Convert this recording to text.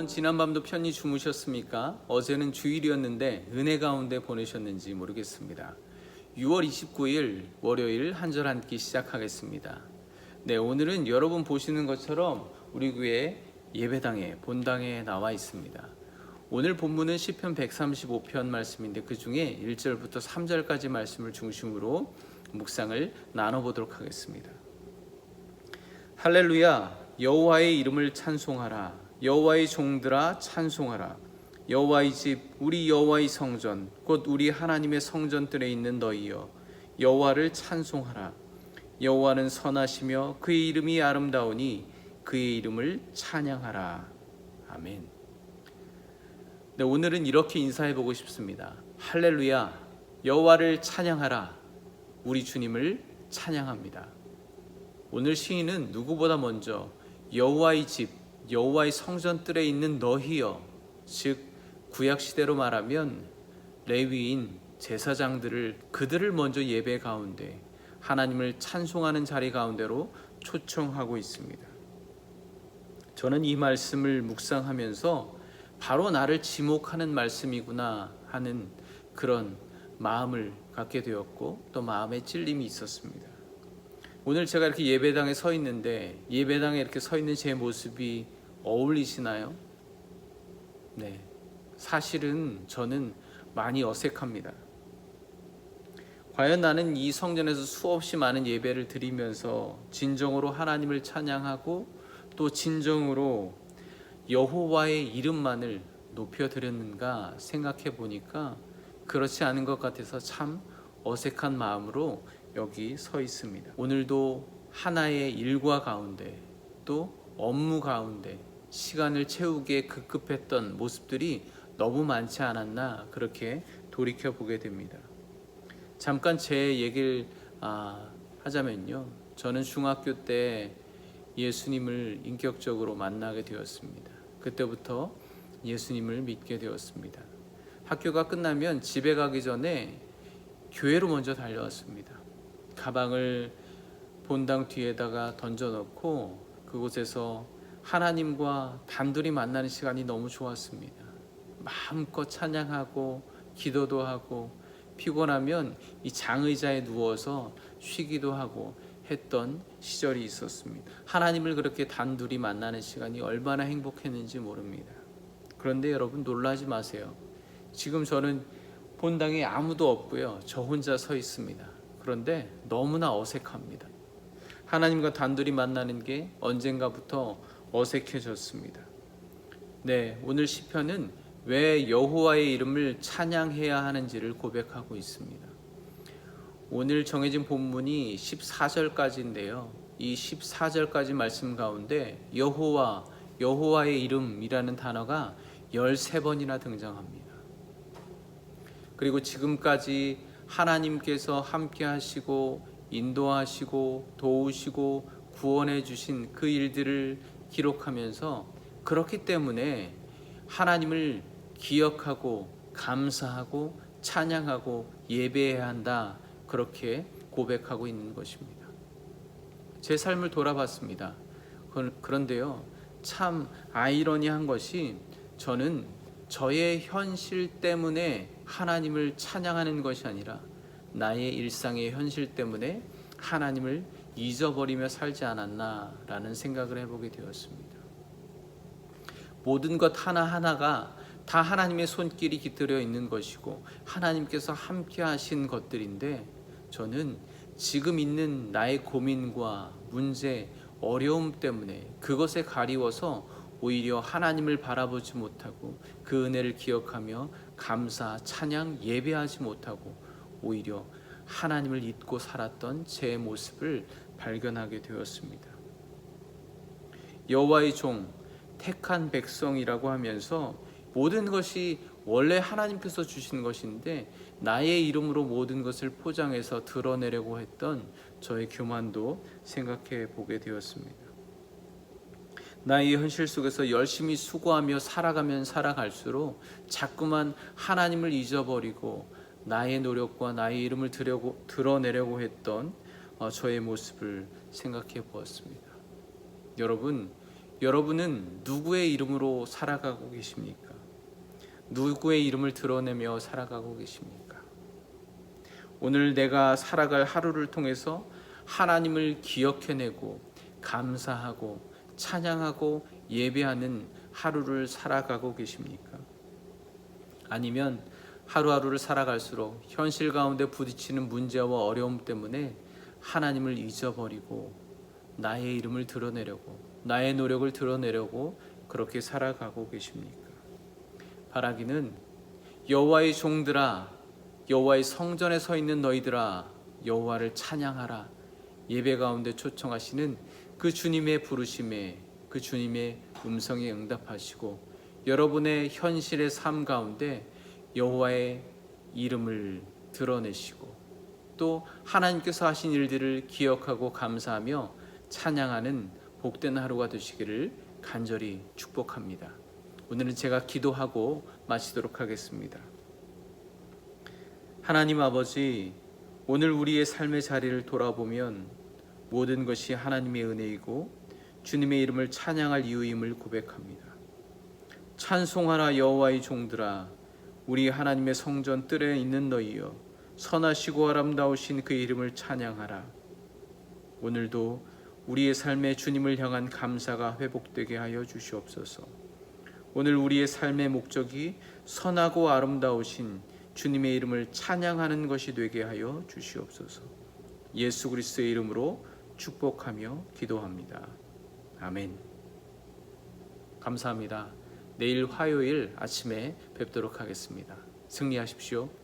여러분 지난밤도 편히 주무셨습니까? 어제는 주일이었는데 은혜 가운데 보내셨는지 모르겠습니다. 6월 29일 월요일 한 절 한 끼 시작하겠습니다. 네, 오늘은 여러분 보시는 것처럼 우리 교회 예배당에 본당에 나와 있습니다. 오늘 본문은 시편 135편 말씀인데 그 중에 1절부터 3절까지 말씀을 중심으로 묵상을 나눠보도록 하겠습니다. 할렐루야, 여호와의 이름을 찬송하라. 여호와의 종들아 찬송하라. 여호와의 집 우리 여호와의 성전 곧 우리 하나님의 성전들에 있는 너희여 여호와를 찬송하라. 여호와는 선하시며 그의 이름이 아름다우니 그의 이름을 찬양하라. 아멘. 네, 오늘은 이렇게 인사해 보고 싶습니다. 할렐루야, 여호와를 찬양하라. 우리 주님을 찬양합니다. 오늘 시인은 누구보다 먼저 여호와의 집, 여호와의 성전들에 있는 너희여, 즉 구약시대로 말하면 레위인 제사장들을 그들을 먼저 예배 가운데 하나님을 찬송하는 자리 가운데로 초청하고 있습니다. 저는 이 말씀을 묵상하면서 바로 나를 지목하는 말씀이구나 하는 그런 마음을 갖게 되었고 또 마음에 찔림이 있었습니다. 오늘 제가 이렇게 예배당에 서 있는데 예배당에 이렇게 서 있는 제 모습이 어울리시나요? 네, 사실은 저는 많이 어색합니다. 과연 나는 이 성전에서 수없이 많은 예배를 드리면서 진정으로 하나님을 찬양하고 또 진정으로 여호와의 이름만을 높여드렸는가 생각해 보니까 그렇지 않은 것 같아서 참 어색한 마음으로 여기 서 있습니다. 오늘도 하나의 일과 가운데 또 업무 가운데 시간을 채우기에 급급했던 모습들이 너무 많지 않았나 그렇게 돌이켜 보게 됩니다. 잠깐 제 얘기를 하자면요, 저는 중학교 때 예수님을 인격적으로 만나게 되었습니다. 그때부터 예수님을 믿게 되었습니다. 학교가 끝나면 집에 가기 전에 교회로 먼저 달려왔습니다. 가방을 본당 뒤에다가 던져놓고 그곳에서 하나님과 단둘이 만나는 시간이 너무 좋았습니다. 마음껏 찬양하고 기도도 하고 피곤하면 이 장의자에 누워서 쉬기도 하고 했던 시절이 있었습니다. 하나님을 그렇게 단둘이 만나는 시간이 얼마나 행복했는지 모릅니다. 그런데 여러분 놀라지 마세요. 지금 저는 본당에 아무도 없고요, 저 혼자 서 있습니다. 그런데 너무나 어색합니다. 하나님과 단둘이 만나는 게 언젠가부터 어색해졌습니다. 네, 오늘 시편은 왜 여호와의 이름을 찬양해야 하는지를 고백하고 있습니다. 오늘 정해진 본문이 14절까지인데요. 이 14절까지 말씀 가운데 여호와, 여호와의 이름이라는 단어가 13번이나 등장합니다. 그리고 지금까지 하나님께서 함께 하시고 인도하시고 도우시고 구원해 주신 그 일들을 기록하면서 그렇기 때문에 하나님을 기억하고 감사하고 찬양하고 예배해야 한다, 그렇게 고백하고 있는 것입니다. 제 삶을 돌아봤습니다. 그런데요, 참 아이러니한 것이 저는 저의 현실 때문에 하나님을 찬양하는 것이 아니라 나의 일상의 현실 때문에 하나님을 잊어버리며 살지 않았나라는 생각을 해보게 되었습니다. 모든 것 하나하나가 다 하나님의 손길이 깃들여 있는 것이고 하나님께서 함께 하신 것들인데 저는 지금 있는 나의 고민과 문제, 어려움 때문에 그것에 가리워서 오히려 하나님을 바라보지 못하고 그 은혜를 기억하며 감사, 찬양, 예배하지 못하고 오히려 하나님을 잊고 살았던 제 모습을 발견하게 되었습니다. 여호와의 종, 택한 백성이라고 하면서 모든 것이 원래 하나님께서 주신 것인데 나의 이름으로 모든 것을 포장해서 드러내려고 했던 저의 교만도 생각해 보게 되었습니다. 나의 현실 속에서 열심히 수고하며 살아가면 살아갈수록 자꾸만 하나님을 잊어버리고 나의 노력과 나의 이름을 드러내려고 했던 저의 모습을 생각해 보았습니다. 여러분, 여러분은 누구의 이름으로 살아가고 계십니까? 누구의 이름을 드러내며 살아가고 계십니까? 오늘 내가 살아갈 하루를 통해서 하나님을 기억해내고 감사하고 찬양하고 예배하는 하루를 살아가고 계십니까? 아니면 하루하루를 살아갈수록 현실 가운데 부딪히는 문제와 어려움 때문에 하나님을 잊어버리고 나의 이름을 드러내려고, 나의 노력을 드러내려고 그렇게 살아가고 계십니까? 바라기는 여호와의 종들아, 여호와의 성전에 서 있는 너희들아, 여호와를 찬양하라. 예배 가운데 초청하시는 그 주님의 부르심에, 그 주님의 음성에 응답하시고 여러분의 현실의 삶 가운데 여호와의 이름을 드러내시고 또 하나님께서 하신 일들을 기억하고 감사하며 찬양하는 복된 하루가 되시기를 간절히 축복합니다. 오늘은 제가 기도하고 마치도록 하겠습니다. 하나님 아버지, 오늘 우리의 삶의 자리를 돌아보면 모든 것이 하나님의 은혜이고 주님의 이름을 찬양할 이유임을 고백합니다. 찬송하라 여호와의 종들아, 우리 하나님의 성전 뜰에 있는 너희여, 선하시고 아름다우신 그 이름을 찬양하라. 오늘도 우리의 삶에 주님을 향한 감사가 회복되게 하여 주시옵소서. 오늘 우리의 삶의 목적이 선하고 아름다우신 주님의 이름을 찬양하는 것이 되게 하여 주시옵소서. 예수 그리스도의 이름으로 축복하며 기도합니다. 아멘. 감사합니다. 내일 화요일 아침에 뵙도록 하겠습니다. 승리하십시오.